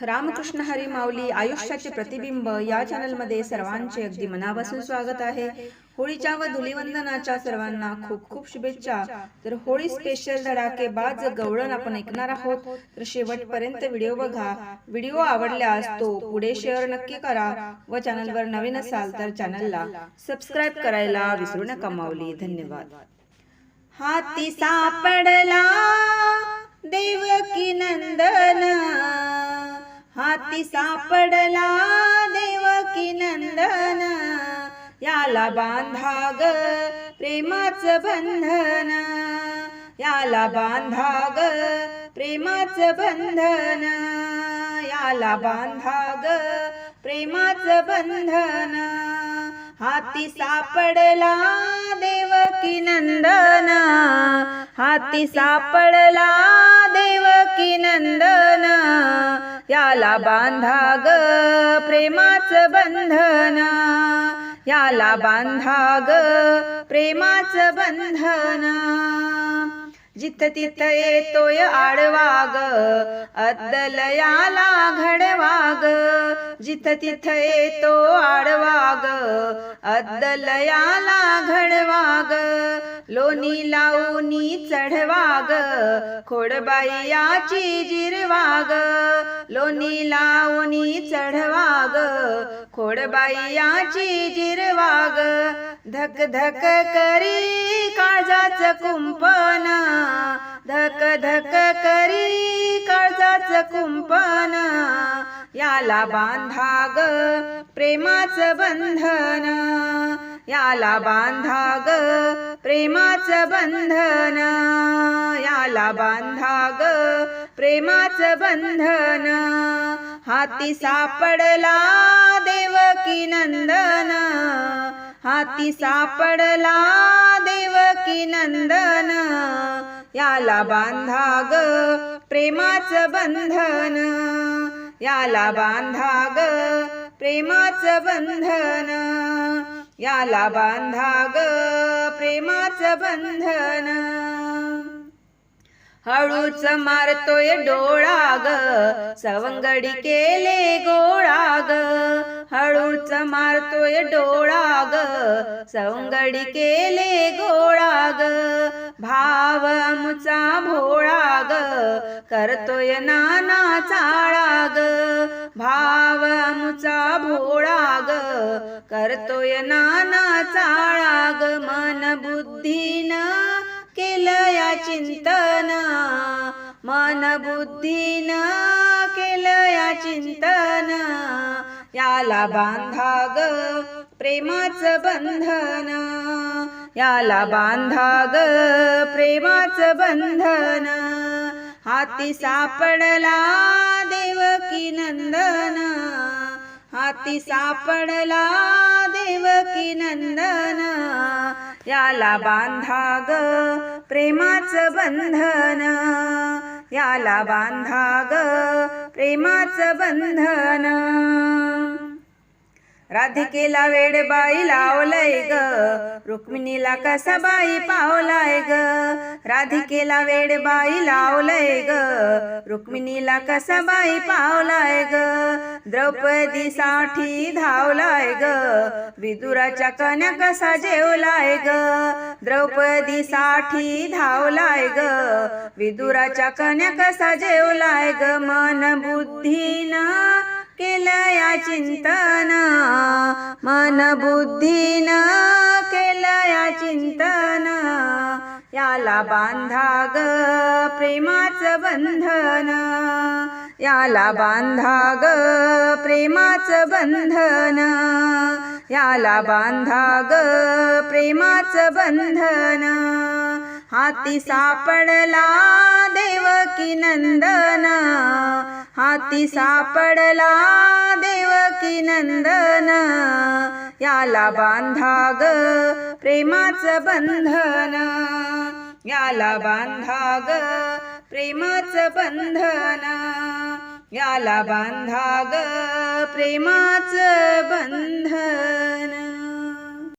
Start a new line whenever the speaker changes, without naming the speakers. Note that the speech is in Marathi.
रामकृष्ण हरी माऊली आयुष्याचे प्रतिबिंब या चॅनलमध्ये सर्वांचे अगदी मनापासून स्वागत आहे। होळीच्या व धुलीवंदनाच्या सर्वांना खूप खूप शुभेच्छा। तर होळी स्पेशल धडाकेबाज गवळण आपण ऐकणार आहोत, तर शेवटपर्यंत व्हिडिओ बघा। व्हिडिओ आवडल्यास तो पुढे शेअर नक्की करा व चॅनलवर नवीन असाल तर चॅनलला सबस्क्राइब करायला विसरू नका माऊली। धन्यवाद। हाती सापडला देवकी नंदन, हाती सापडला देवकी नंदन, याला बांधा ग प्रेमाचं बंधन, याला बांधा ग प्रेमाचं बंधन, याला बांधा ग प्रेमाचं बंधन। हाती सापडला देवकी नंदन, हाती सापडला देवकी नंदन, याला बांधा ग प्रेमाचं बंधन, याला बांधा ग प्रेमाचं बंधन। जिथ तिथ येतोय आडवा ग अद्दल याला घडवा ग, जिथ तिथ येतो आडवा ग अद्दल याला घडवा ग, लोणी लावूनी चढवा ग खोडबाई याची जिरवा ग, लोणी लावूनी चढवा ग खोडबाई याची जिरवा ग, धक धक करी काळजाचं कुंपण, धक धक करी काळजाचं कुंपण, याला बांधा ग प्रेमाचं बंधन, याला बांधा ग प्रेमाचं बंधन, याला बांधा ग प्रेमाचं बंधन। हाती सापडला देवकी नंदन, हाती सापडला देवकी नंदन, याला बांधा ग प्रेमाचं बंधन, याला बांधा ग प्रेमाचं बंधन, याला बांधा ग प्रेमाचं बंधन। हळूच मारतोय डोळा ग सवंगडी केले गोळा ग, हळूच मारतोय डोळा ग सवंगडी केले गोळा ग, भाव आमचा भोळा ग करतोय नाना चाळा ग, भाव आमचा भोळा ग करतोय नाना चाळा ग, मन बुद्धीनं केलं या चिंतन, मन बुद्धीनं केलं या चिंतन, याला बांधा ग प्रेमाचं बंधन, याला बांधा ग प्रेमाचं बंधन। हाती सापडला देवकी नंदन, हाती सापडला देवकी नंदन, याला बांधा ग प्रेमाचं बंधन, याला बांधा ग प्रेमाचं बंधन। राधिकेला वेडबाई लावलंय ग रुक्मिणीला कसा बाई पावलाय ग, राधिकेला वेडबाई लावलंय ग रुक्मिणीला कसा बाई पावलाय ग, द्रौपदीसाठी धावलाय ग विदुराच्या कन्या कसा जेवलाय ग, द्रौपदीसाठी धावलाय ग विदुराच्या कन्या कसा जेवलाय ग, मन बुद्धीनं केलं या चिंतन, मन बुद्धीनं केलं या चिंतन, याला बांधा ग प्रेमाचं बंधन, याला बांधा ग प्रेमाचं बंधन, याला बांधा ग प्रेमाचं बंधन। हाती सापडला देवकी नंदन, हाती सापडला देवकी नंदन, याला बांधा ग प्रेमाचं बंधन, याला बांधा ग प्रेमाचं बंधन, याला बांधा ग प्रेमाचं बंधन।